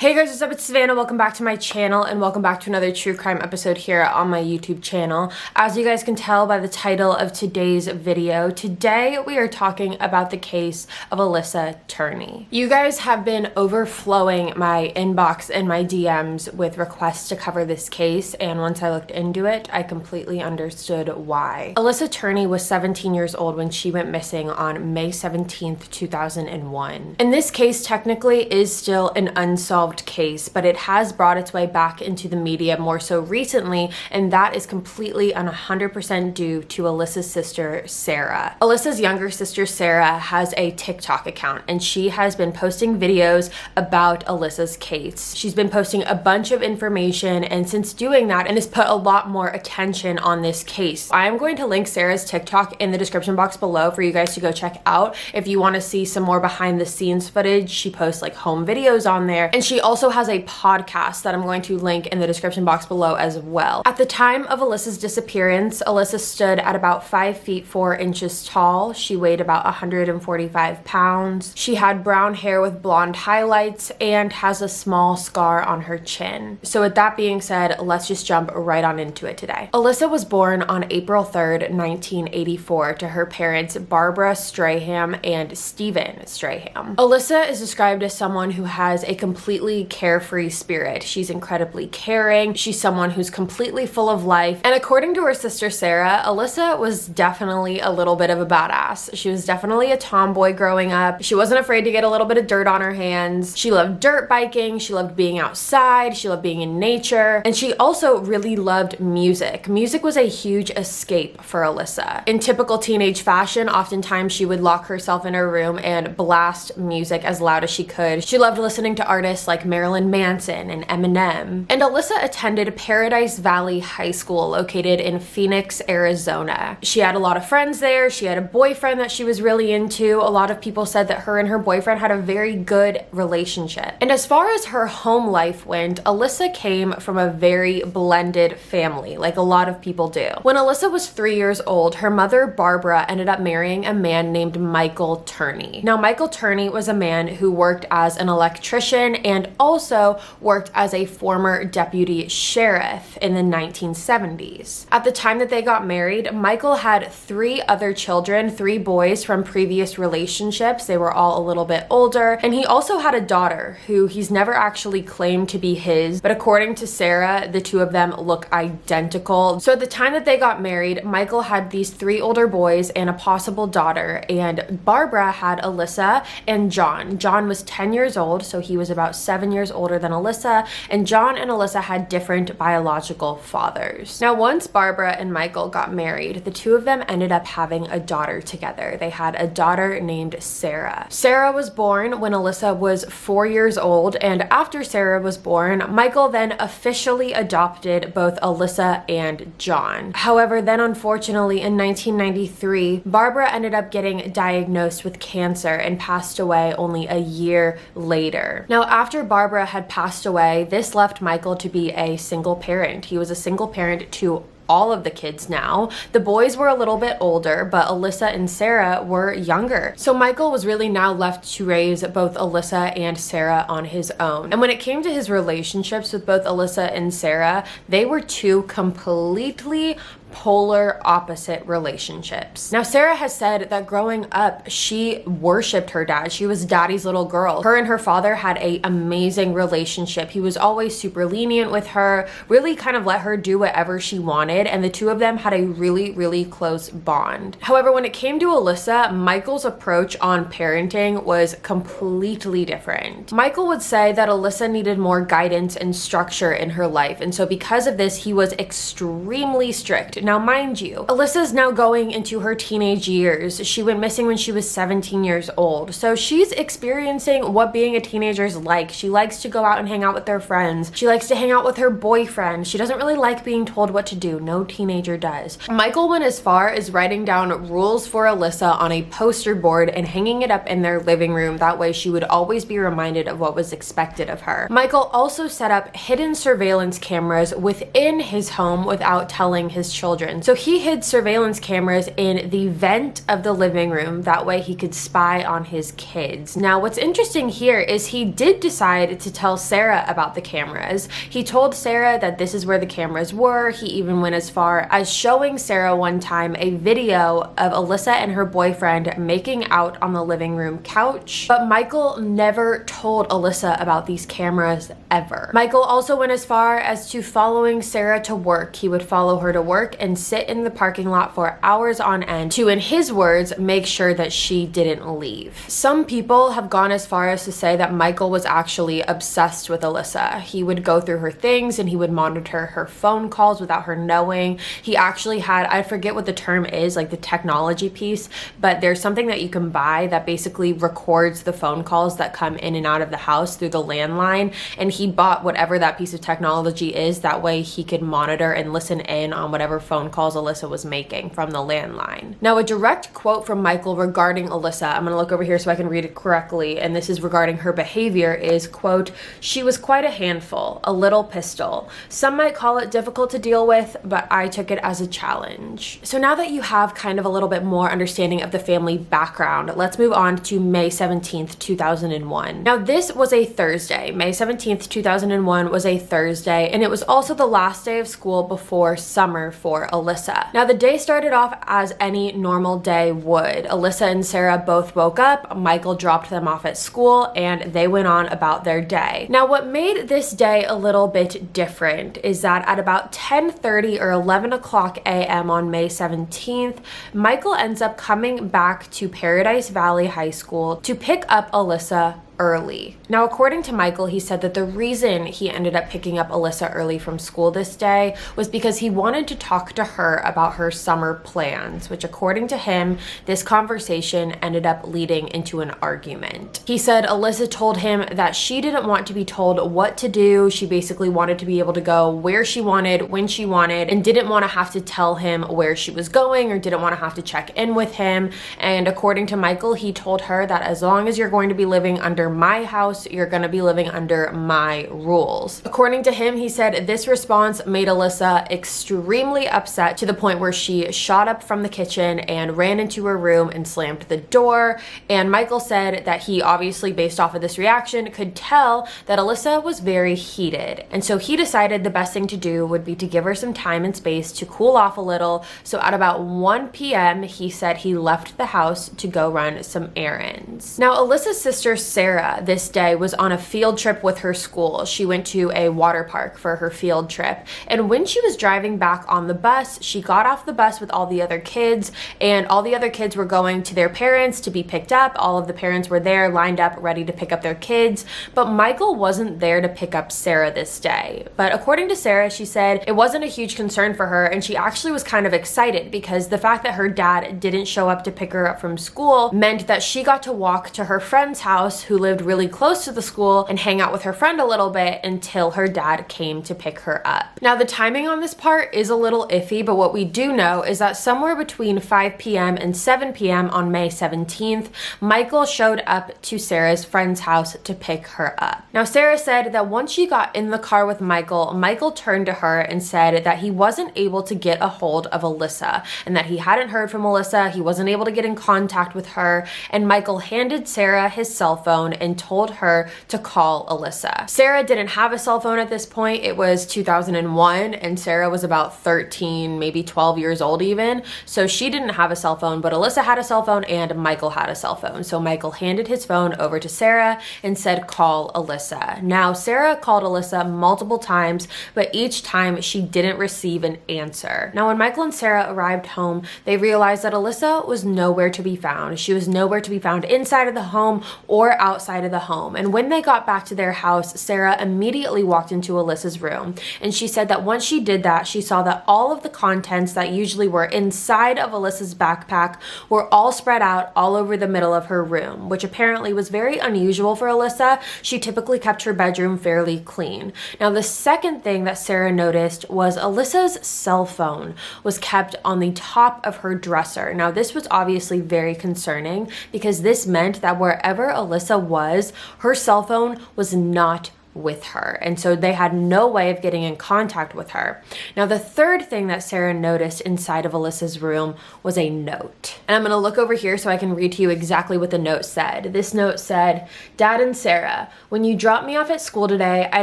Hey guys, what's up? It's Savannah. Welcome back to my channel and welcome back to another true crime episode here on my YouTube channel. As you guys can tell by the title of today's video, today we are talking about the case of Alyssa Turney. You guys have been overflowing my inbox and my DMs with requests to cover this case, and once I looked into it, I completely understood why. Alyssa Turney was 17 years old when she went missing on May 17th, 2001. And this case technically is still an unsolved case, but it has brought its way back into the media more so recently, and that is completely and 100% due to Alyssa's sister, Sarah. Alyssa's younger sister, Sarah, has a TikTok account, and she has been posting videos about Alyssa's case. She's been posting a bunch of information, and since doing that, and has put a lot more attention on this case. I am going to link Sarah's TikTok in the description box below for you guys to go check out if you want to see some more behind the scenes footage. She posts like home videos on there, and she also has a podcast that I'm going to link in the description box below as well. At the time of Alyssa's disappearance, Alyssa stood at about 5 feet 4 inches tall. She weighed about 145 pounds. She had brown hair with blonde highlights and has a small scar on her chin. So with that being said, let's just jump right on into it today. Alyssa was born on April 3rd, 1984 to her parents Barbara Strahan and Stephen Strahan. Alyssa is described as someone who has a completely carefree spirit. She's incredibly caring. She's someone who's completely full of life. And according to her sister Sarah, Alyssa was definitely a little bit of a badass. She was definitely a tomboy growing up. She wasn't afraid to get a little bit of dirt on her hands. She loved dirt biking. She loved being outside. She loved being in nature. And she also really loved music. Music was a huge escape for Alyssa. In typical teenage fashion, oftentimes she would lock herself in her room and blast music as loud as she could. She loved listening to artists like Marilyn Manson and Eminem. And Alyssa attended Paradise Valley High School located in Phoenix, Arizona. She had a lot of friends there. She had a boyfriend that she was really into. A lot of people said that her and her boyfriend had a very good relationship. And as far as her home life went, Alyssa came from a very blended family, like a lot of people do. When Alyssa was 3 years old, her mother Barbara ended up marrying a man named Michael Turney. Now, Michael Turney was a man who worked as an electrician and also worked as a former deputy sheriff in the 1970s. At the time that they got married, Michael had 3 other children, 3 boys from previous relationships. They were all a little bit older, and he also had a daughter who he's never actually claimed to be his, but according to Sarah, the 2 of them look identical. So at the time that they got married, Michael had these 3 older boys and a possible daughter, and Barbara had Alyssa and John. John was 10 years old, so he was about 7 years older than Alyssa, and John and Alyssa had different biological fathers. Now, once Barbara and Michael got married, the 2 of them ended up having a daughter together. They had a daughter named Sarah. Sarah was born when Alyssa was 4 years old, and after Sarah was born, Michael then officially adopted both Alyssa and John. However, then unfortunately in 1993, Barbara ended up getting diagnosed with cancer and passed away only a year later. Now, after Barbara had passed away, this left Michael to be a single parent. He was a single parent to all of the kids now. The boys were a little bit older, but Alyssa and Sarah were younger. So Michael was really now left to raise both Alyssa and Sarah on his own. And when it came to his relationships with both Alyssa and Sarah, they were 2 completely polar opposite relationships. Now, Sarah has said that growing up, she worshipped her dad. She was daddy's little girl. Her and her father had an amazing relationship. He was always super lenient with her, really kind of let her do whatever she wanted, and the 2 of them had a really, really close bond. However, when it came to Alyssa, Michael's approach on parenting was completely different. Michael would say that Alyssa needed more guidance and structure in her life, and so because of this, he was extremely strict. Now, mind you, Alyssa's now going into her teenage years. She went missing when she was 17 years old. So she's experiencing what being a teenager is like. She likes to go out and hang out with their friends. She likes to hang out with her boyfriend. She doesn't really like being told what to do. No teenager does. Michael went as far as writing down rules for Alyssa on a poster board and hanging it up in their living room. That way she would always be reminded of what was expected of her. Michael also set up hidden surveillance cameras within his home without telling his children children. So he hid surveillance cameras in the vent of the living room. That way he could spy on his kids. Now, what's interesting here is he did decide to tell Sarah about the cameras. He told Sarah that this is where the cameras were. He even went as far as showing Sarah one time a video of Alyssa and her boyfriend making out on the living room couch. But Michael never told Alyssa about these cameras ever. Michael also went as far as to following Sarah to work. He would follow her to work and sit in the parking lot for hours on end to, in his words, make sure that she didn't leave. Some people have gone as far as to say that Michael was actually obsessed with Alyssa. He would go through her things and he would monitor her phone calls without her knowing. He actually had, I forget what the term is, like the technology piece, but there's something that you can buy that basically records the phone calls that come in and out of the house through the landline, and he bought whatever that piece of technology is. That way he could monitor and listen in on whatever phone calls Alyssa was making from the landline. Now, a direct quote from Michael regarding Alyssa, I'm gonna look over here so I can read it correctly, and this is regarding her behavior, is, quote, "She was quite a handful, a little pistol. Some might call it difficult to deal with, but I took it as a challenge." So now that you have kind of a little bit more understanding of the family background, let's move on to May 17th, 2001. Now, this was a Thursday. May 17th, 2001 was a Thursday, and it was also the last day of school before summer for Alyssa. Now, the day started off as any normal day would. Alyssa and Sarah both woke up, Michael dropped them off at school, and they went on about their day. Now, what made this day a little bit different is that at about 10:30 or 11 o'clock a.m. on May 17th, Michael ends up coming back to Paradise Valley High School to pick up Alyssa early. Now, according to Michael, he said that the reason he ended up picking up Alyssa early from school this day was because he wanted to talk to her about her summer plans, which according to him, this conversation ended up leading into an argument. He said Alyssa told him that she didn't want to be told what to do. She basically wanted to be able to go where she wanted, when she wanted, and didn't want to have to tell him where she was going or didn't want to have to check in with him. And according to Michael, he told her that as long as you're going to be living under my house, you're going to be living under my rules. According to him, he said this response made Alyssa extremely upset to the point where she shot up from the kitchen and ran into her room and slammed the door. And Michael said that he obviously, based off of this reaction, could tell that Alyssa was very heated. And so he decided the best thing to do would be to give her some time and space to cool off a little. So at about 1 p.m., he said he left the house to go run some errands. Now, Alyssa's sister, Sarah, this day was on a field trip with her school. She went to a water park for her field trip. And when she was driving back on the bus, she got off the bus with all the other kids, and all the other kids were going to their parents to be picked up. All of the parents were there lined up ready to pick up their kids, but Michael wasn't there to pick up Sarah this day. But according to Sarah, she said it wasn't a huge concern for her, and she actually was kind of excited because the fact that her dad didn't show up to pick her up from school meant that she got to walk to her friend's house who lived really close to the school and hang out with her friend a little bit until her dad came to pick her up. Now, the timing on this part is a little iffy, but what we do know is that somewhere between 5 p.m. and 7 p.m. on May 17th, Michael showed up to Sarah's friend's house to pick her up. Now, Sarah said that once she got in the car with Michael, Michael turned to her and said that he wasn't able to get a hold of Alyssa and that he hadn't heard from Alyssa, he wasn't able to get in contact with her, and Michael handed Sarah his cell phone and told her to call Alyssa. Sarah didn't have a cell phone at this point. It was 2001 and Sarah was about 13, maybe 12 years old even. So she didn't have a cell phone, but Alyssa had a cell phone and Michael had a cell phone. So Michael handed his phone over to Sarah and said, call Alyssa. Now, Sarah called Alyssa multiple times, but each time she didn't receive an answer. Now, when Michael and Sarah arrived home, they realized that Alyssa was nowhere to be found. She was nowhere to be found inside of the home or outside of the home. And when they got back to their house, Sarah immediately walked into Alyssa's room. And she said that once she did that, she saw that all of the contents that usually were inside of Alyssa's backpack were all spread out all over the middle of her room, which apparently was very unusual for Alyssa. She typically kept her bedroom fairly clean. Now, the second thing that Sarah noticed was Alyssa's cell phone was kept on the top of her dresser. Now, this was obviously very concerning because this meant that wherever Alyssa was, her cell phone was not with her. And so they had no way of getting in contact with her. Now, the third thing that Sarah noticed inside of Alyssa's room was a note. And I'm going to look over here so I can read to you exactly what the note said. This note said, "Dad and Sarah, when you dropped me off at school today, I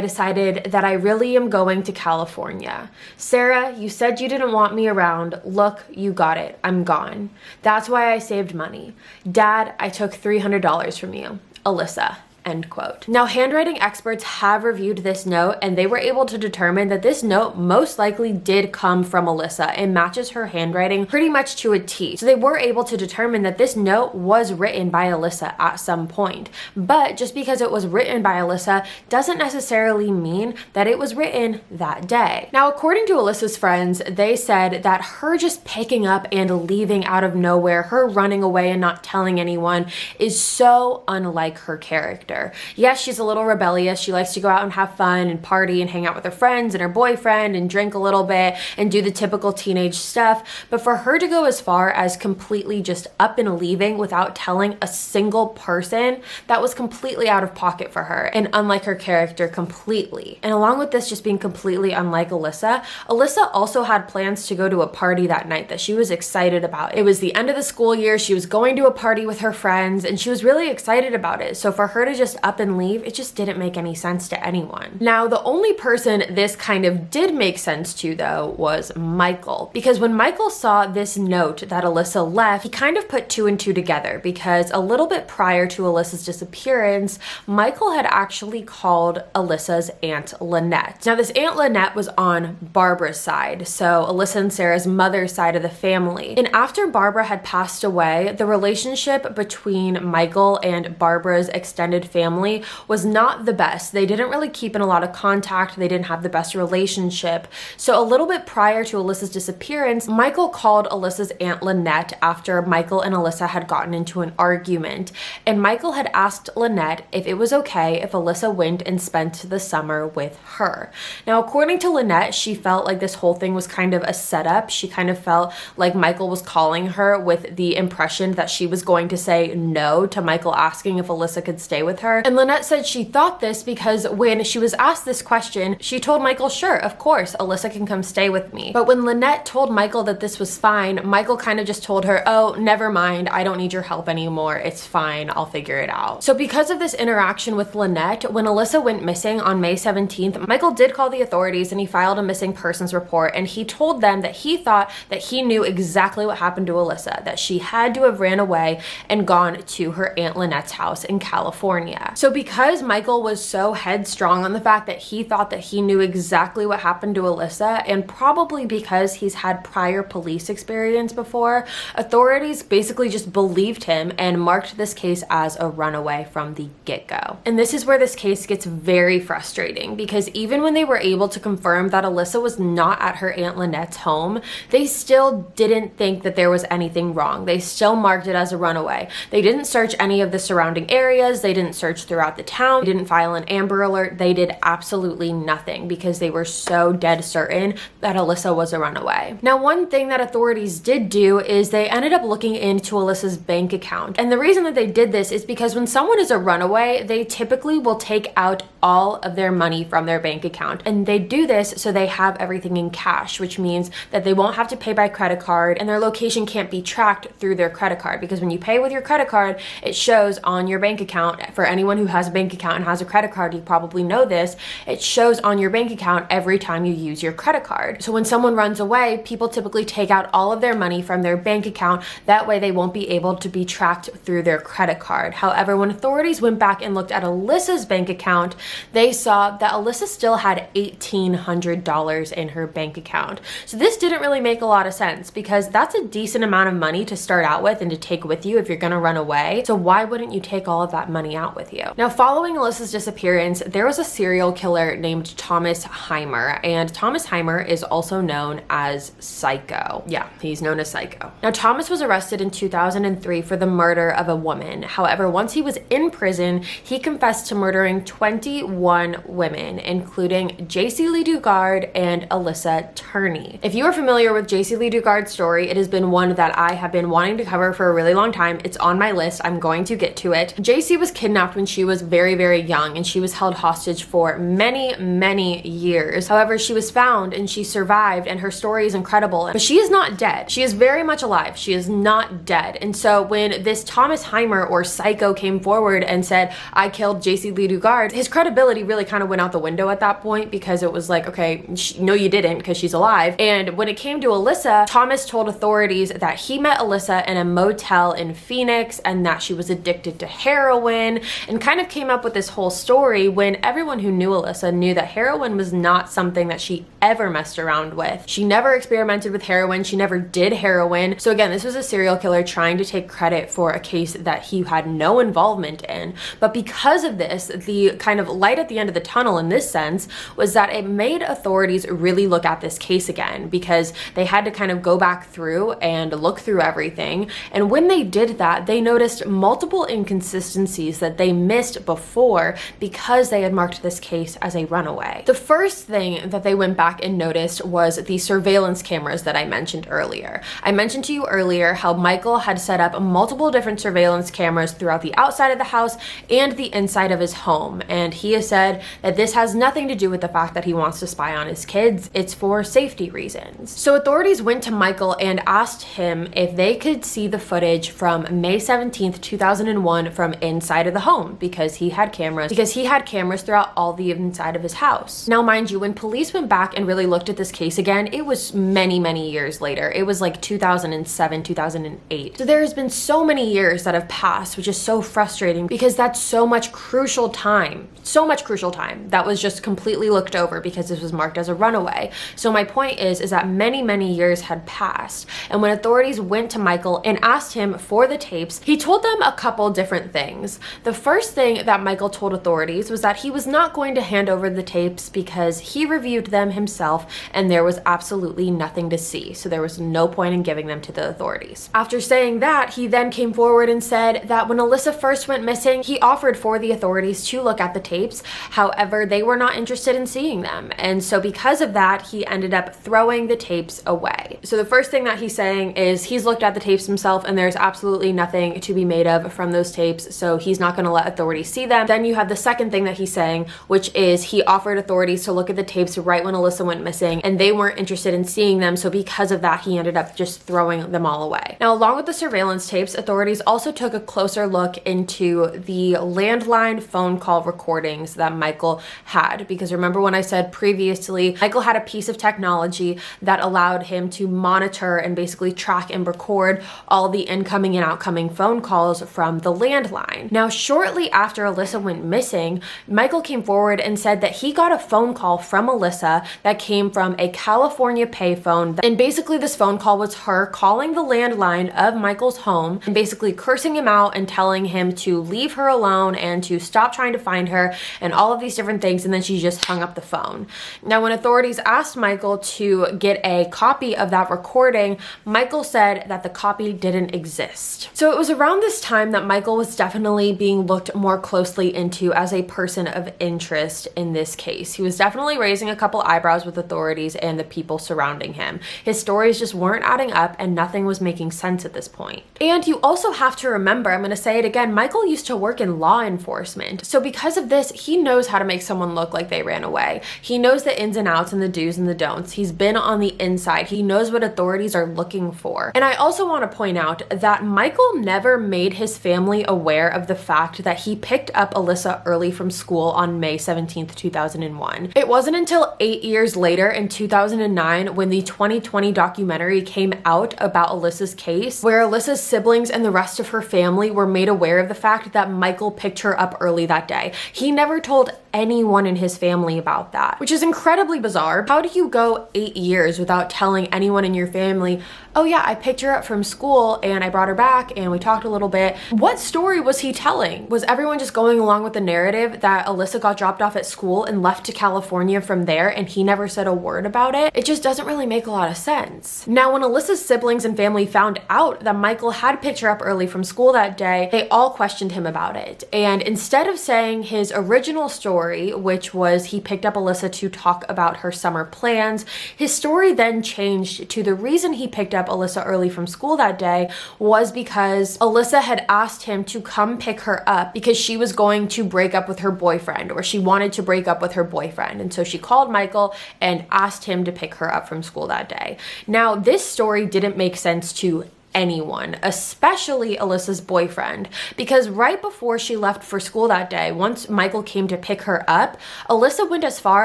decided that I really am going to California. Sarah, you said you didn't want me around. Look, you got it. I'm gone. That's why I saved money. Dad, I took $300 from you. Alyssa." End quote. Now, handwriting experts have reviewed this note, and they were able to determine that this note most likely did come from Alyssa. It matches her handwriting pretty much to a T. So they were able to determine that this note was written by Alyssa at some point. But just because it was written by Alyssa doesn't necessarily mean that it was written that day. Now, according to Alyssa's friends, they said that her just picking up and leaving out of nowhere, her running away and not telling anyone, is so unlike her character. Yes, she's a little rebellious. She likes to go out and have fun and party and hang out with her friends and her boyfriend and drink a little bit and do the typical teenage stuff. But for her to go as far as completely just up and leaving without telling a single person, that was completely out of pocket for her and unlike her character completely. And along with this just being completely unlike Alyssa, Alyssa also had plans to go to a party that night that she was excited about. It was the end of the school year. She was going to a party with her friends and she was really excited about it. So for her to just up and leave, it just didn't make any sense to anyone. Now, the only person this kind of did make sense to, though, was Michael. Because when Michael saw this note that Alyssa left, he kind of put two and two together because a little bit prior to Alyssa's disappearance, Michael had actually called Alyssa's Aunt Lynette. Now, this Aunt Lynette was on Barbara's side, so Alyssa and Sarah's mother's side of the family. And after Barbara had passed away, the relationship between Michael and Barbara's extended family was not the best. They didn't really keep in a lot of contact. They didn't have the best relationship. So a little bit prior to Alyssa's disappearance, Michael called Alyssa's Aunt Lynette after Michael and Alyssa had gotten into an argument. And Michael had asked Lynette if it was okay if Alyssa went and spent the summer with her. Now, according to Lynette, she felt like this whole thing was kind of a setup. She kind of felt like Michael was calling her with the impression that she was going to say no to Michael asking if Alyssa could stay with her. And Lynette said she thought this because when she was asked this question, she told Michael, sure, of course, Alyssa can come stay with me. But when Lynette told Michael that this was fine, Michael kind of just told her, oh, never mind, I don't need your help anymore. It's fine, I'll figure it out. So because of this interaction with Lynette, when Alyssa went missing on May 17th, Michael did call the authorities and he filed a missing persons report, and he told them that he thought that he knew exactly what happened to Alyssa, that she had to have ran away and gone to her Aunt Lynette's house in California. So because Michael was so headstrong on the fact that he thought that he knew exactly what happened to Alyssa, and probably because he's had prior police experience before, authorities basically just believed him and marked this case as a runaway from the get-go. And this is where this case gets very frustrating, because even when they were able to confirm that Alyssa was not at her Aunt Lynette's home, they still didn't think that there was anything wrong. They still marked it as a runaway. They didn't search any of the surrounding areas. They didn't search throughout the town. They didn't file an Amber Alert. They did absolutely nothing because they were so dead certain that Alyssa was a runaway. Now, one thing that authorities did do is they ended up looking into Alyssa's bank account. And the reason that they did this is because when someone is a runaway, they typically will take out all of their money from their bank account. And they do this so they have everything in cash, which means that they won't have to pay by credit card and their location can't be tracked through their credit card, because when you pay with your credit card, it shows on your bank account. For anyone who has a bank account and has a credit card, you probably know this, it shows on your bank account every time you use your credit card. So when someone runs away, people typically take out all of their money from their bank account. That way they won't be able to be tracked through their credit card. However, when authorities went back and looked at Alyssa's bank account, they saw that Alyssa still had $1,800 in her bank account. So this didn't really make a lot of sense, because that's a decent amount of money to start out with and to take with you if you're gonna run away. So why wouldn't you take all of that money out with you? Now, following Alyssa's disappearance, there was a serial killer named Thomas Heimer, and Thomas Heimer is also known as Psycho. Yeah, he's known as Psycho. Now, Thomas was arrested in 2003 for the murder of a woman. However, once he was in prison, he confessed to murdering 21 women, including JC Lee Dugard and Alyssa Turney. If you are familiar with JC Lee Dugard's story, it has been one that I have been wanting to cover for a really long time. It's on my list. I'm going to get to it. JC was kidnapped kidnapped when she was very, very young, and she was held hostage for many, many years. However, she was found and she survived, and her story is incredible. But she is not dead. She is very much alive. She is not dead. And so when this Thomas Heimer, or Psycho, came forward and said, I killed JC Lee Dugard, his credibility really kind of went out the window at that point, because it was like, okay, no you didn't, because she's alive. And when it came to Alyssa, Thomas told authorities that he met Alyssa in a motel in Phoenix and that she was addicted to heroin, and kind of came up with this whole story when everyone who knew Alyssa knew that heroin was not something that she ever messed around with. She never experimented with heroin. She never did heroin. So again, this was a serial killer trying to take credit for a case that he had no involvement in. But because of this, the kind of light at the end of the tunnel in this sense was that it made authorities really look at this case again, because they had to kind of go back through and look through everything. And when they did that, they noticed multiple inconsistencies that they missed before because they had marked this case as a runaway. The first thing that they went back and noticed was the surveillance cameras that I mentioned earlier. I mentioned to you earlier how Michael had set up multiple different surveillance cameras throughout the outside of the house and the inside of his home. And he has said that this has nothing to do with the fact that he wants to spy on his kids. It's for safety reasons. So authorities went to Michael and asked him if they could see the footage from May 17th, 2001 from inside of the home, because he had cameras throughout all the inside of his house. Now, mind you, when police went back and really looked at this case again, it was many, many years later. It was like 2007, 2008. So there has been so many years that have passed, which is so frustrating, because that's so much crucial time that was just completely looked over because this was marked as a runaway. So my point is that many, many years had passed. And when authorities went to Michael and asked him for the tapes, he told them a couple different things. The first thing that Michael told authorities was that he was not going to hand over the tapes because he reviewed them himself and there was absolutely nothing to see. So there was no point in giving them to the authorities. After saying that, he then came forward and said that when Alyssa first went missing, he offered for the authorities to look at the tapes. However, they were not interested in seeing them. And so because of that, he ended up throwing the tapes away. So the first thing that he's saying is he's looked at the tapes himself and there's absolutely nothing to be made of from those tapes. So he's not going to let authorities see them. Then you have the second thing that he's saying, which is he offered authorities to look at the tapes right when Alyssa went missing and they weren't interested in seeing them. So because of that, he ended up just throwing them all away. Now, along with the surveillance tapes, authorities also took a closer look into the landline phone call recordings that Michael had, because remember when I said previously, Michael had a piece of technology that allowed him to monitor and basically track and record all the incoming and outgoing phone calls from the landline. Now, shortly after Alyssa went missing, Michael came forward and said that he got a phone call from Alyssa that came from a California payphone. And basically this phone call was her calling the landline of Michael's home and basically cursing him out and telling him to leave her alone and to stop trying to find her and all of these different things. And then she just hung up the phone. Now, when authorities asked Michael to get a copy of that recording, Michael said that the copy didn't exist. So it was around this time that Michael was definitely being looked more closely into as a person of interest in this case. He was definitely raising a couple eyebrows with authorities and the people surrounding him. His stories just weren't adding up and nothing was making sense at this point. And you also have to remember, I'm going to say it again, Michael used to work in law enforcement. So because of this, he knows how to make someone look like they ran away. He knows the ins and outs and the do's and the don'ts. He's been on the inside. He knows what authorities are looking for. And I also want to point out that Michael never made his family aware of the fact that he picked up Alyssa early from school on May 17th, 2001. It wasn't until 8 years later in 2009 when the 2020 documentary came out about Alyssa's case, where Alyssa's siblings and the rest of her family were made aware of the fact that Michael picked her up early that day. He never told anyone in his family about that, which is incredibly bizarre. How do you go 8 years without telling anyone in your family, oh yeah, I picked her up from school and I brought her back and we talked a little bit? What story was he telling? Was everyone just going along with the narrative that Alyssa got dropped off at school and left to California from there and he never said a word about it? It just doesn't really make a lot of sense. Now, when Alyssa's siblings and family found out that Michael had picked her up early from school that day, they all questioned him about it. And instead of saying his original story story, which was he picked up Alyssa to talk about her summer plans. His story then changed to the reason he picked up Alyssa early from school that day was because Alyssa had asked him to come pick her up because she was going to break up with her boyfriend, or she wanted to break up with her boyfriend. And so she called Michael and asked him to pick her up from school that day. Now, this story didn't make sense to anyone, especially Alyssa's boyfriend, because right before she left for school that day, once Michael came to pick her up, Alyssa went as far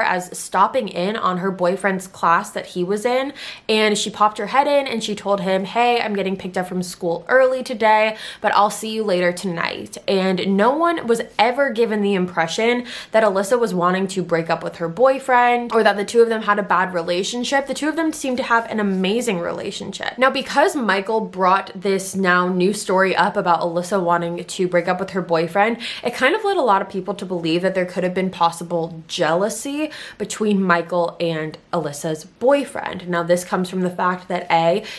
as stopping in on her boyfriend's class that he was in, and she popped her head in and she told him, "Hey, I'm getting picked up from school early today, but I'll see you later tonight." And no one was ever given the impression that Alyssa was wanting to break up with her boyfriend or that the two of them had a bad relationship. The two of them seemed to have an amazing relationship. Now, because Michael brought this now new story up about Alyssa wanting to break up with her boyfriend, it kind of led a lot of people to believe that there could have been possible jealousy between Michael and Alyssa's boyfriend. Now, this comes from the fact that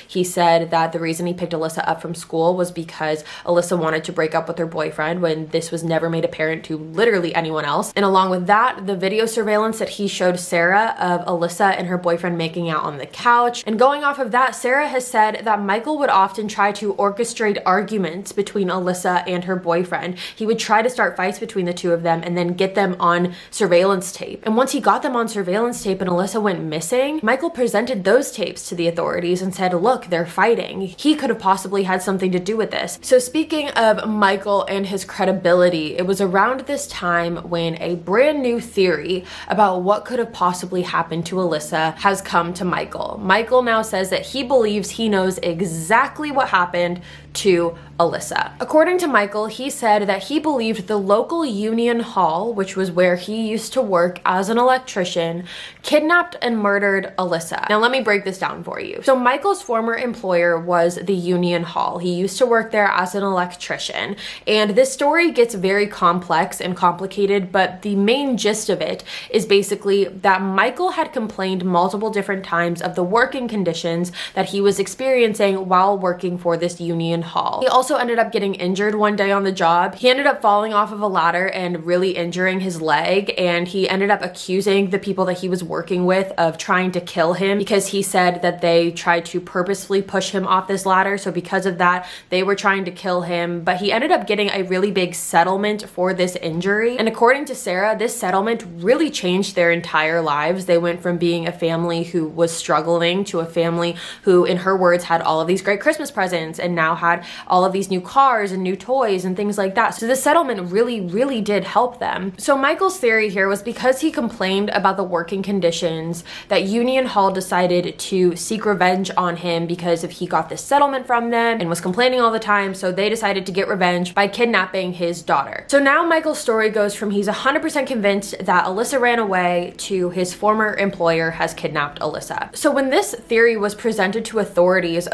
he said that the reason he picked Alyssa up from school was because Alyssa wanted to break up with her boyfriend, when this was never made apparent to literally anyone else. And along with that, the video surveillance that he showed Sarah of Alyssa and her boyfriend making out on the couch. And going off of that, Sarah has said that Michael would often try to orchestrate arguments between Alyssa and her boyfriend. He would try to start fights between the two of them and then get them on surveillance tape. And once he got them on surveillance tape and Alyssa went missing, Michael presented those tapes to the authorities and said, "Look, they're fighting. He could have possibly had something to do with this." So speaking of Michael and his credibility, it was around this time when a brand new theory about what could have possibly happened to Alyssa has come to Michael. Michael now says that he believes he knows exactly what happened to Alyssa. According to Michael, he said that he believed the local Union Hall, which was where he used to work as an electrician, kidnapped and murdered Alyssa. Now, let me break this down for you. So Michael's former employer was the Union Hall. He used to work there as an electrician. And this story gets very complex and complicated, but the main gist of it is basically that Michael had complained multiple different times of the working conditions that he was experiencing while working for this Union Hall. He also ended up getting injured one day on the job. He ended up falling off of a ladder and really injuring his leg, and he ended up accusing the people that he was working with of trying to kill him because he said that they tried to purposefully push him off this ladder. So because of that, they were trying to kill him, but he ended up getting a really big settlement for this injury. And according to Sarah, this settlement really changed their entire lives. They went from being a family who was struggling to a family who, in her words, had all of these great Christmas presents and now had all of these new cars and new toys and things like that. So the settlement really did help them. So Michael's theory here was because he complained about the working conditions that Union Hall decided to seek revenge on him because if he got this settlement from them and was complaining all the time, so they decided to get revenge by kidnapping his daughter. So now Michael's story goes from he's 100% convinced that Alyssa ran away to his former employer has kidnapped Alyssa. So when this theory was presented to authorities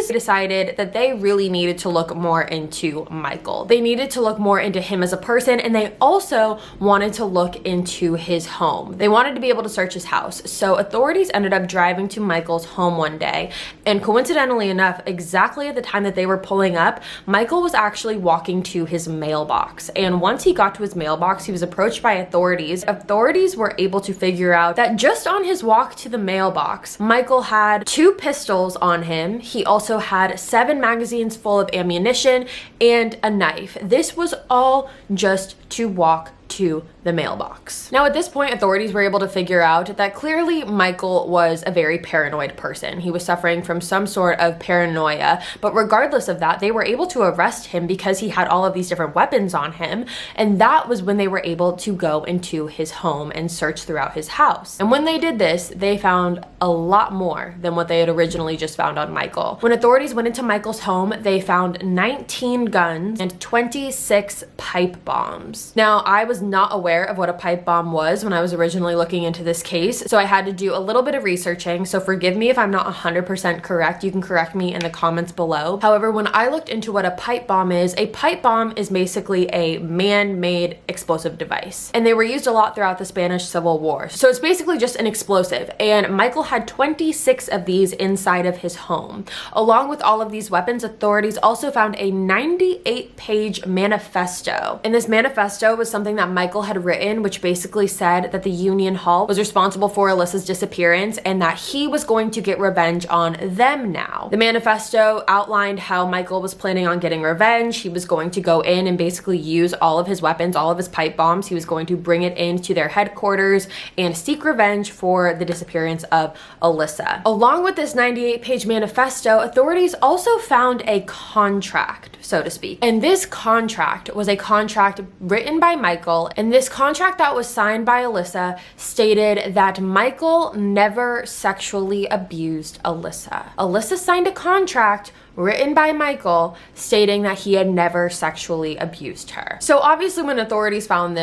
decided that they really needed to look more into Michael. They needed to look more into him as a person, and they also wanted to look into his home. They wanted to be able to search his house. So authorities ended up driving to Michael's home one day, and coincidentally enough, exactly at the time that they were pulling up, Michael was actually walking to his mailbox. And once he got to his mailbox, he was approached by authorities. Authorities were able to figure out that just on his walk to the mailbox, Michael had 2 pistols on him. He also had 7 magazines full of ammunition and a knife. This was all just to walk to the mailbox. Now, at this point, authorities were able to figure out that clearly Michael was a very paranoid person. He was suffering from some sort of paranoia, but regardless of that, they were able to arrest him because he had all of these different weapons on him, and that was when they were able to go into his home and search throughout his house. And when they did this, they found a lot more than what they had originally just found on Michael. When authorities went into Michael's home, they found 19 guns and 26 pipe bombs. Now, I was not aware of what a pipe bomb was when I was originally looking into this case, so I had to do a little bit of researching, so forgive me if I'm not 100% correct. You can correct me in the comments below. However, when I looked into what a pipe bomb is basically a man-made explosive device, and they were used a lot throughout the Spanish Civil War. So it's basically just an explosive, and Michael had 26 of these inside of his home. Along with all of these weapons, authorities also found a 98-page manifesto, and this manifesto was something that Michael had had written, which basically said that the Union Hall was responsible for Alyssa's disappearance and that he was going to get revenge on them now. The manifesto outlined how Michael was planning on getting revenge. He was going to go in and basically use all of his weapons, all of his pipe bombs. He was going to bring it into their headquarters and seek revenge for the disappearance of Alyssa. Along with this 98-page manifesto, authorities also found a contract, so to speak. And this contract was a contract written by Michael, and this contract that was signed by Alyssa stated that Michael never sexually abused Alyssa. Alyssa signed a contract written by Michael stating that he had never sexually abused her. So obviously when authorities found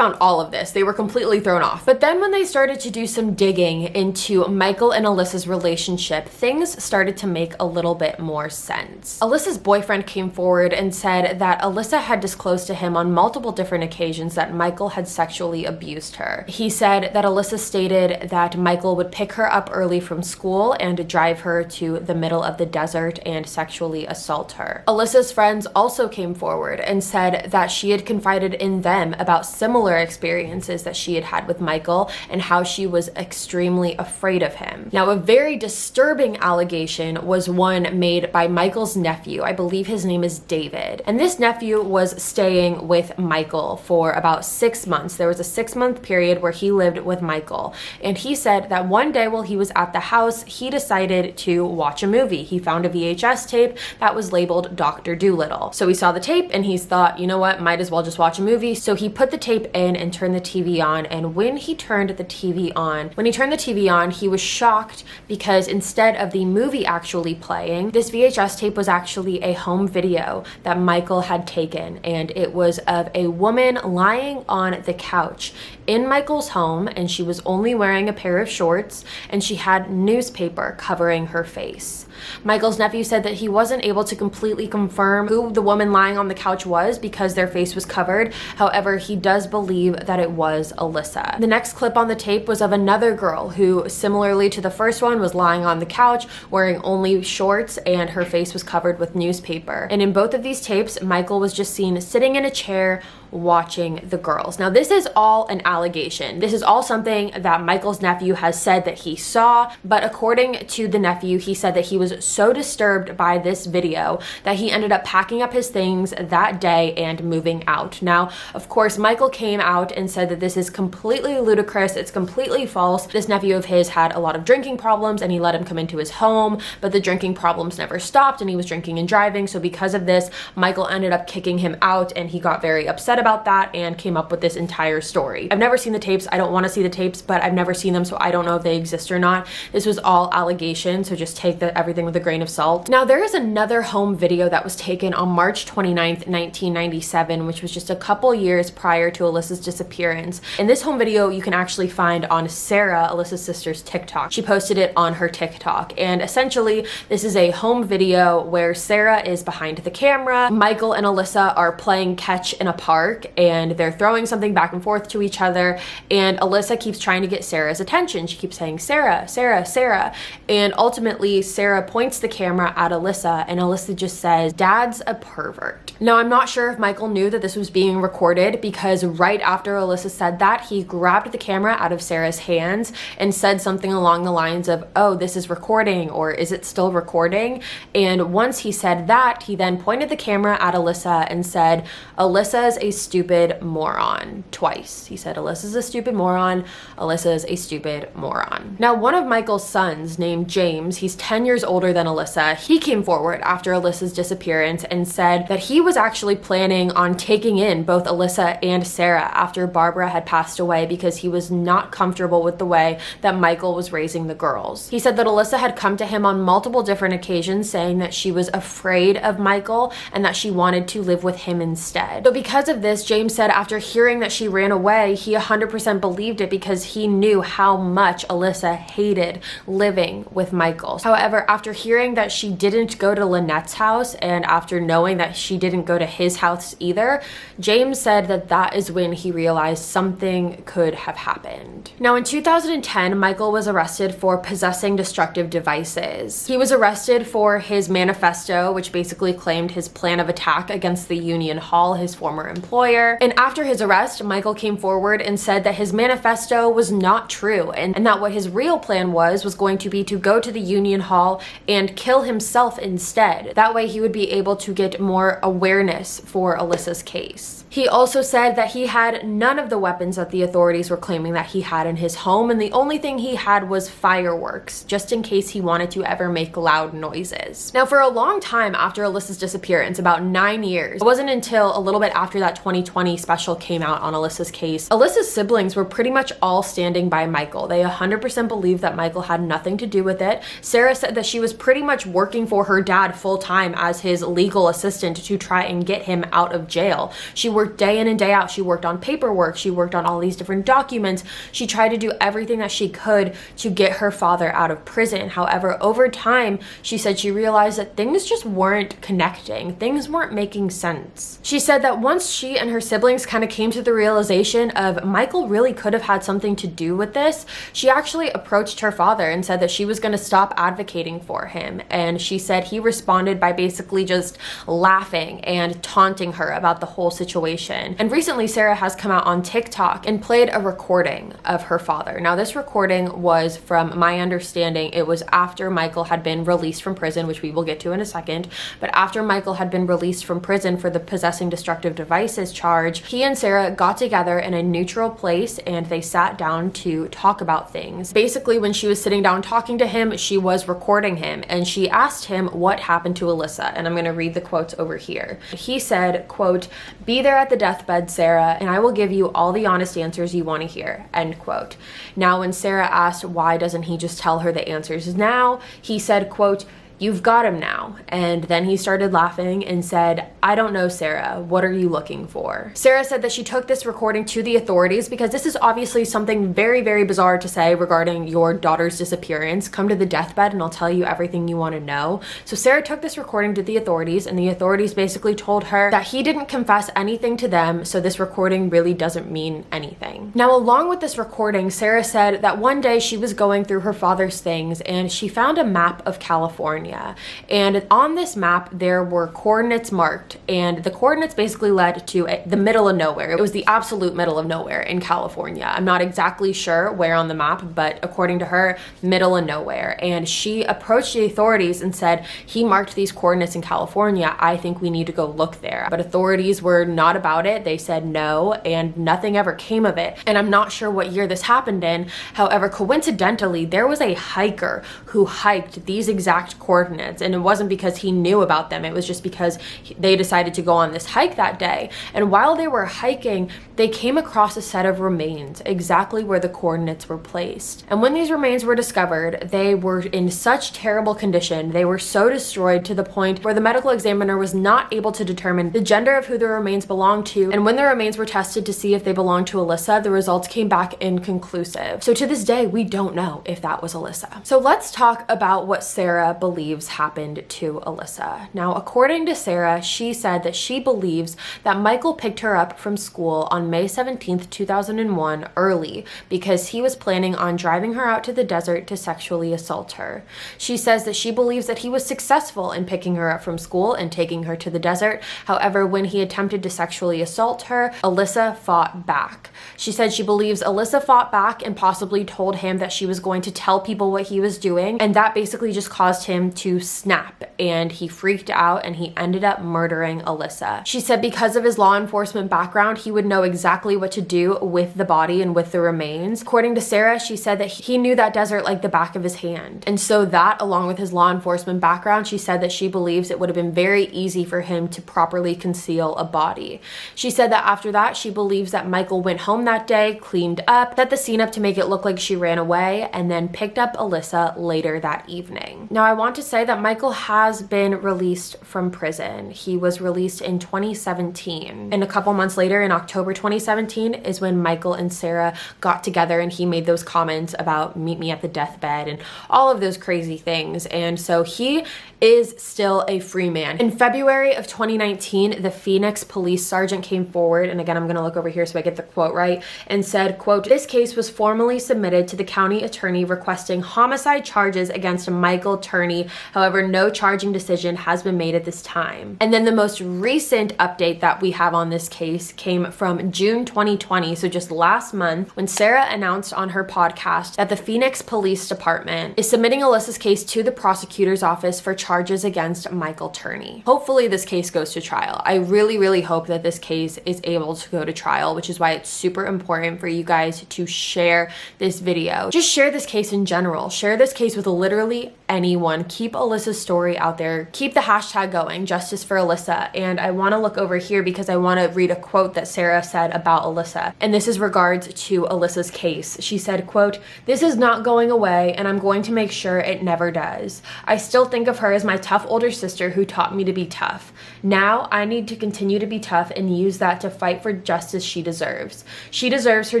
all of this, they were completely thrown off. But then when they started to do some digging into Michael and Alyssa's relationship, things started to make a little bit more sense. Alyssa's boyfriend came forward and said that Alyssa had disclosed to him on multiple different occasions that Michael had sexually abused her. He said that Alyssa stated that Michael would pick her up early from school and drive her to the middle of the desert and sexually assault her. Alyssa's friends also came forward and said that she had confided in them about similar experiences that she had had with Michael and how she was extremely afraid of him. Now, a very disturbing allegation was one made by Michael's nephew. I believe his name is David. And this nephew was staying with Michael for about 6 months. There was a 6-month period where he lived with Michael. And he said that one day while he was at the house, he decided to watch a movie. He found a VHS tape that was labeled Dr. Dolittle. So he saw the tape and he thought, you know what, might as well just watch a movie. So he put the tape in and turned the TV on. And when he turned the TV on, he was shocked because instead of the movie actually playing, this VHS tape was actually a home video that Michael had taken. And it was of a woman lying on the couch in Michael's home, and she was only wearing a pair of shorts and she had newspaper covering her face. Michael's nephew said that he wasn't able to completely confirm who the woman lying on the couch was because their face was covered. However, he does believe that it was Alyssa. The next clip on the tape was of another girl who, similarly to the first one, was lying on the couch wearing only shorts and her face was covered with newspaper. And in both of these tapes, Michael was just seen sitting in a chair watching the girls. Now, this is all an allegation. This is all something that Michael's nephew has said that he saw, but according to the nephew, he said that he was so disturbed by this video that he ended up packing up his things that day and moving out. Now, of course, Michael came out and said that this is completely ludicrous. It's completely false. This nephew of his had a lot of drinking problems and he let him come into his home, but the drinking problems never stopped and he was drinking and driving. So because of this, Michael ended up kicking him out and he got very upset about that and came up with this entire story. I've never seen the tapes. I don't want to see the tapes, but I've never seen them, so I don't know if they exist or not. This was all allegation, so just take everything with a grain of salt. Now, there is another home video that was taken on March 29th, 1997, which was just a couple years prior to Alyssa's disappearance. And this home video you can actually find on Sarah, Alyssa's sister's TikTok. She posted it on her TikTok. And essentially, this is a home video where Sarah is behind the camera. Michael and Alyssa are playing catch in a park and they're throwing something back and forth to each other. And Alyssa keeps trying to get Sarah's attention. She keeps saying, Sarah, Sarah, Sarah. And ultimately, Sarah points the camera at Alyssa and Alyssa just says, "Dad's a pervert." Now, I'm not sure if Michael knew that this was being recorded because right after Alyssa said that, he grabbed the camera out of Sarah's hands and said something along the lines of, "Oh, this is recording," or "Is it still recording?" And once he said that, he then pointed the camera at Alyssa and said, "Alyssa's a stupid moron," twice. He said, "Alyssa's a stupid moron. Alyssa's a stupid moron." Now, one of Michael's sons named James, he's 10 years older than Alyssa, he came forward after Alyssa's disappearance and said that he was actually planning on taking in both Alyssa and Sarah after Barbara had passed away because he was not comfortable with the way that Michael was raising the girls. He said that Alyssa had come to him on multiple different occasions saying that she was afraid of Michael and that she wanted to live with him instead. So because of this, James said after hearing that she ran away, he 100% believed it because he knew how much Alyssa hated living with Michael. However, after hearing that she didn't go to Lynette's house and after knowing that she didn't go to his house either, James said that that is when he realized something could have happened. Now, in 2010, Michael was arrested for possessing destructive devices. He was arrested for his manifesto, which basically claimed his plan of attack against the Union Hall, his former employer. employer. And after his arrest, Michael came forward and said that his manifesto was not true, and that what his real plan was going to be to go to the Union Hall and kill himself instead. That way he would be able to get more awareness for Alyssa's case. He also said that he had none of the weapons that the authorities were claiming that he had in his home, and the only thing he had was fireworks, just in case he wanted to ever make loud noises. Now, for a long time after Alyssa's disappearance, about 9 years, it wasn't until a little bit after that 2020 special came out on Alyssa's case, Alyssa's siblings were pretty much all standing by Michael. They 100% believed that Michael had nothing to do with it. Sarah said that she was pretty much working for her dad full-time as his legal assistant to try and get him out of jail. She worked day in and day out. She worked on paperwork. She worked on all these different documents. She tried to do everything that she could to get her father out of prison. However, over time, she said she realized that things just weren't connecting. Things weren't making sense. She said that once she and her siblings kind of came to the realization of Michael really could have had something to do with this, she actually approached her father and said that she was going to stop advocating for him. And she said he responded by basically just laughing and taunting her about the whole situation. And recently, Sarah has come out on TikTok and played a recording of her father. Now, this recording was, from my understanding, it was after Michael had been released from prison, which we will get to in a second. But after Michael had been released from prison for the possessing destructive devices charge, he and Sarah got together in a neutral place and they sat down to talk about things. Basically, when she was sitting down talking to him, she was recording him and she asked him what happened to Alyssa. And I'm going to read the quotes over here. He said, quote, "Be there at the deathbed, Sarah, and I will give you all the honest answers you want to hear," end quote. Now, when Sarah asked why doesn't he just tell her the answers now, he said, quote, "You've got him now." And then he started laughing and said, "I don't know, Sarah, what are you looking for?" Sarah said that she took this recording to the authorities because this is obviously something very, very bizarre to say regarding your daughter's disappearance. Come to the deathbed and I'll tell you everything you want to know. So Sarah took this recording to the authorities and the authorities basically told her that he didn't confess anything to them, so this recording really doesn't mean anything. Now, along with this recording, Sarah said that one day she was going through her father's things and she found a map of California. And on this map, there were coordinates marked, and the coordinates basically led to the middle of nowhere. It was the absolute middle of nowhere in California. I'm not exactly sure where on the map, but according to her, middle of nowhere. And she approached the authorities and said, "He marked these coordinates in California. I think we need to go look there." But authorities were not about it. They said no, and nothing ever came of it. And I'm not sure what year this happened in. However, coincidentally, there was a hiker who hiked these exact coordinates, and it wasn't because he knew about them. It was just because they decided to go on this hike that day. And while they were hiking, they came across a set of remains exactly where the coordinates were placed. And when these remains were discovered, they were in such terrible condition. They were so destroyed to the point where the medical examiner was not able to determine the gender of who the remains belonged to. And when the remains were tested to see if they belonged to Alyssa, the results came back inconclusive. So to this day, we don't know if that was Alyssa. So let's talk about what Sarah believes happened to Alyssa. Now, according to Sarah, she said that she believes that Michael picked her up from school on May 17th, 2001 early because he was planning on driving her out to the desert to sexually assault her. She says that she believes that he was successful in picking her up from school and taking her to the desert. However, when he attempted to sexually assault her, Alyssa fought back. She said she believes Alyssa fought back and possibly told him that she was going to tell people what he was doing, and that basically just caused him to snap, and he freaked out and he ended up murdering Alyssa. She said because of his law enforcement background, he would know exactly what to do with the body and with the remains. According to Sarah, she said that he knew that desert like the back of his hand. And so that, along with his law enforcement background, she said that she believes it would have been very easy for him to properly conceal a body. She said that after that, she believes that Michael went home that day, cleaned up, set the scene up to make it look like she ran away, and then picked up Alyssa later that evening. Now, I want to say that Michael has been released from prison. He was released in 2017. And a couple months later, in October 2017, is when Michael and Sarah got together and he made those comments about meet me at the deathbed and all of those crazy things. And so he is still a free man. In February of 2019, the Phoenix police sergeant came forward, and again, I'm gonna look over here so I get the quote right, and said, quote, "This case was formally submitted to the county attorney requesting homicide charges against Michael Turney However, no charging decision has been made at this time. And then the most recent update that we have on this case came from June 2020, so just last month, when Sarah announced on her podcast that the Phoenix Police Department is submitting Alyssa's case to the prosecutor's office for charges against Michael Turney. Hopefully this case goes to trial. I really, really hope that this case is able to go to trial, which is why it's super important for you guys to share this video. Just share this case in general. Share this case with literally anyone. Keep Alyssa's story out there. Keep the hashtag going, justice for Alyssa. And I want to look over here because I want to read a quote that Sarah said about Alyssa. And this is regards to Alyssa's case. She said, quote, "This is not going away, and I'm going to make sure it never does. I still think of her as my tough older sister who taught me to be tough. Now I need to continue to be tough and use that to fight for justice she deserves. She deserves her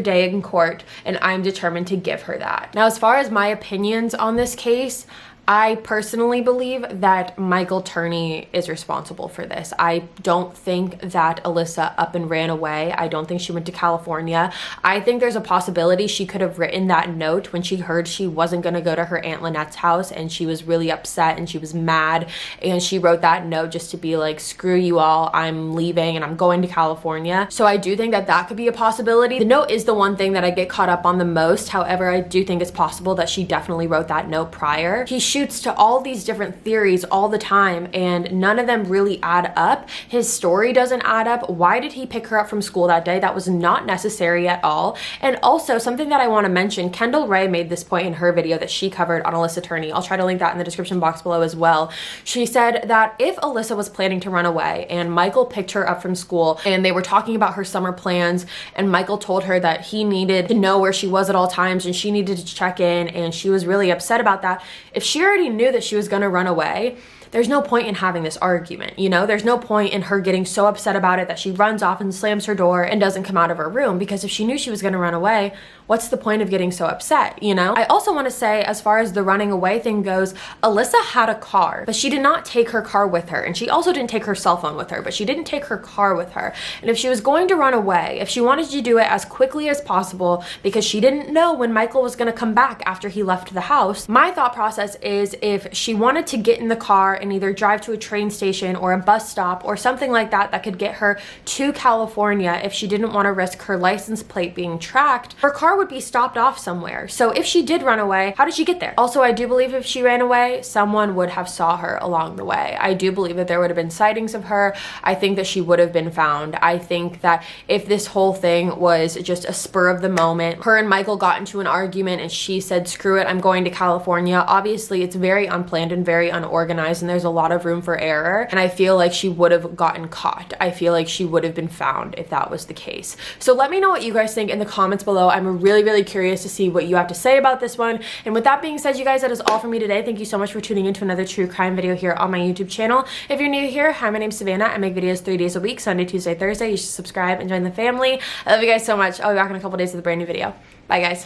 day in court, and I'm determined to give her that." Now, as far as my opinions on this case, I personally believe that Michael Turney is responsible for this. I don't think that Alyssa up and ran away. I don't think she went to California. I think there's a possibility she could have written that note when she heard she wasn't going to go to her Aunt Lynette's house and she was really upset and she was mad, and she wrote that note just to be like, screw you all, I'm leaving and I'm going to California. So I do think that that could be a possibility. The note is the one thing that I get caught up on the most. However, I do think it's possible that she definitely wrote that note prior. He shoots to all these different theories all the time and none of them really add up. His story doesn't add up. Why did he pick her up from school that day? That was not necessary at all. And also something that I want to mention, Kendall Rae made this point in her video that she covered on Alyssa Turney. I'll try to link that in the description box below as well. She said that if Alyssa was planning to run away and Michael picked her up from school and they were talking about her summer plans and Michael told her that he needed to know where she was at all times and she needed to check in and she was really upset about that, if she already knew that she was going to run away, there's no point in having this argument, you know? There's no point in her getting so upset about it that she runs off and slams her door and doesn't come out of her room, because if she knew she was going to run away, what's the point of getting so upset, you know? I also want to say, as far as the running away thing goes, Alyssa had a car, but she did not take her car with her, and she also didn't take her cell phone with her, but she didn't take her car with her. And if she was going to run away, if she wanted to do it as quickly as possible because she didn't know when Michael was going to come back after he left the house, my thought process is if she wanted to get in the car and either drive to a train station or a bus stop or something like that that could get her to California, if she didn't want to risk her license plate being tracked, her car would be stopped off somewhere. So if she did run away, how did she get there? Also, I do believe if she ran away, someone would have saw her along the way. I do believe that there would have been sightings of her. I think that she would have been found. I think that if this whole thing was just a spur of the moment, her and Michael got into an argument and she said, screw it, I'm going to California. Obviously, it's very unplanned and very unorganized and there's a lot of room for error. And I feel like she would have gotten caught. I feel like she would have been found if that was the case. So let me know what you guys think in the comments below. I'm really curious to see what you have to say about this one. And with that being said, you guys, that is all for me today. Thank you so much for tuning into another true crime video here on my YouTube channel. If you're new here, hi, my name's Savannah. I make videos 3 days a week, Sunday, Tuesday, Thursday. You should subscribe and join the family. I love you guys so much. I'll be back in a couple days with a brand new video. Bye, guys.